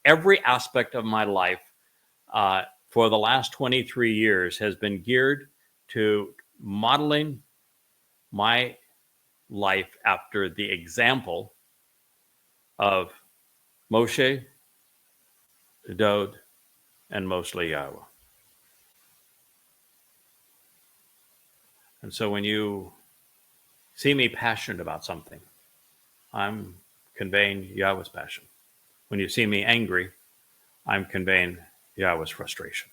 every aspect of my life for the last 23 years has been geared to modeling my life after the example of Moshe, Dod, and mostly Yahowah. And so when you see me passionate about something, I'm conveying Yahweh's passion. When you see me angry, I'm conveying Yahweh's frustration.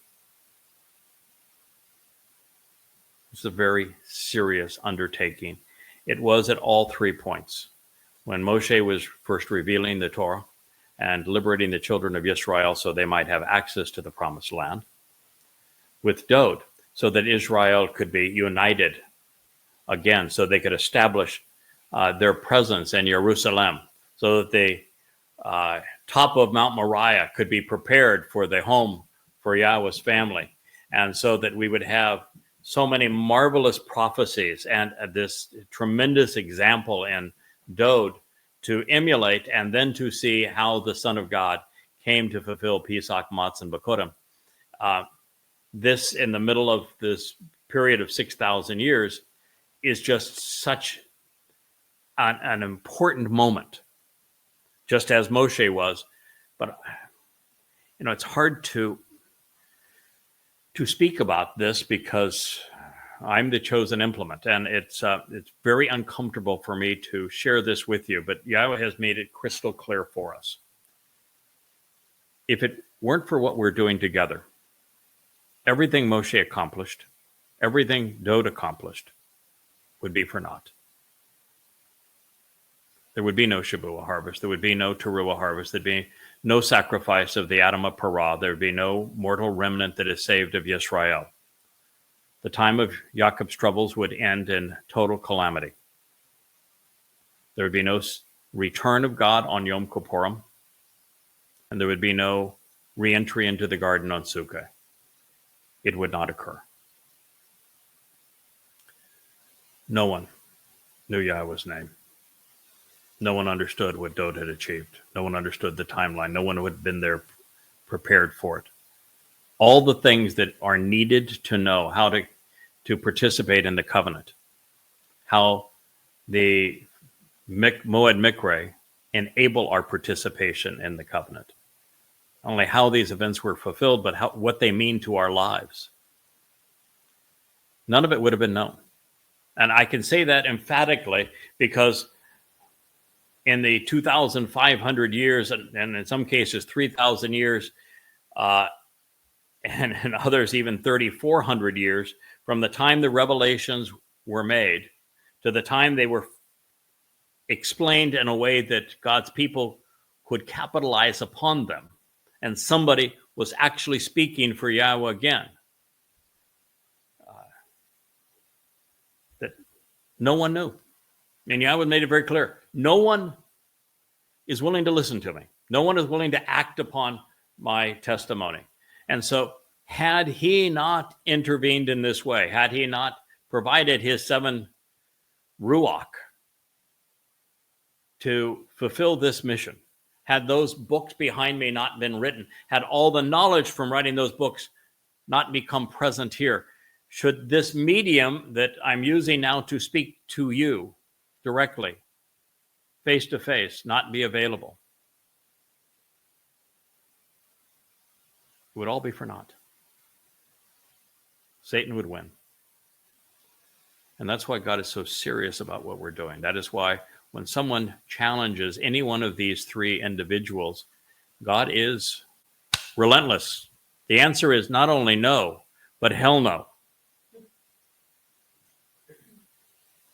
It's a very serious undertaking. It was at all 3 points. When Moshe was first revealing the Torah and liberating the children of Israel so they might have access to the promised land. With Dod, so that Israel could be united again, so they could establish their presence in Jerusalem, so that the top of Mount Moriah could be prepared for the home for Yahweh's family, and so that we would have so many marvelous prophecies and this tremendous example in Dod to emulate, and then to see how the Son of God came to fulfill Pesach, Matzah, and Bekurim. This, in the middle of this period of 6,000 years, is just such an important moment, just as Moshe was. But, it's hard to speak about this because I'm the chosen implement, and it's very uncomfortable for me to share this with you, but Yahweh has made it crystal clear for us. If it weren't for what we're doing together, everything Moshe accomplished, everything Dod accomplished, would be for naught. There would be no Shabuah harvest. There would be no Towrah harvest. There'd be no sacrifice of the Adam of Parah. There would be no mortal remnant that is saved of Yisrael. The time of Yaakov's troubles would end in total calamity. There would be no return of God on Yom Kippurim, and there would be no re-entry into the garden on Sukkah. It would not occur. No one knew Yahweh's name. No one understood what Dod had achieved. No one understood the timeline. No one had been there prepared for it. All the things that are needed to know how to participate in the covenant, how the Moed Mikre enable our participation in the covenant. Not only how these events were fulfilled, but what they mean to our lives. None of it would have been known. And I can say that emphatically because in the 2,500 years, and in some cases 3,000 years, and in others even 3,400 years, from the time the revelations were made to the time they were explained in a way that God's people could capitalize upon them, and somebody was actually speaking for Yahweh again, that no one knew. And Yahweh made it very clear. No one is willing to listen to me. No one is willing to act upon my testimony. And so had he not intervened in this way, had he not provided his 7 Ruach to fulfill this mission, had those books behind me not been written, had all the knowledge from writing those books not become present here, should this medium that I'm using now to speak to you directly, face to face, not be available, it would all be for naught. Satan would win. And that's why God is so serious about what we're doing. That is why when someone challenges any one of these 3 individuals, God is relentless. The answer is not only no, but hell no.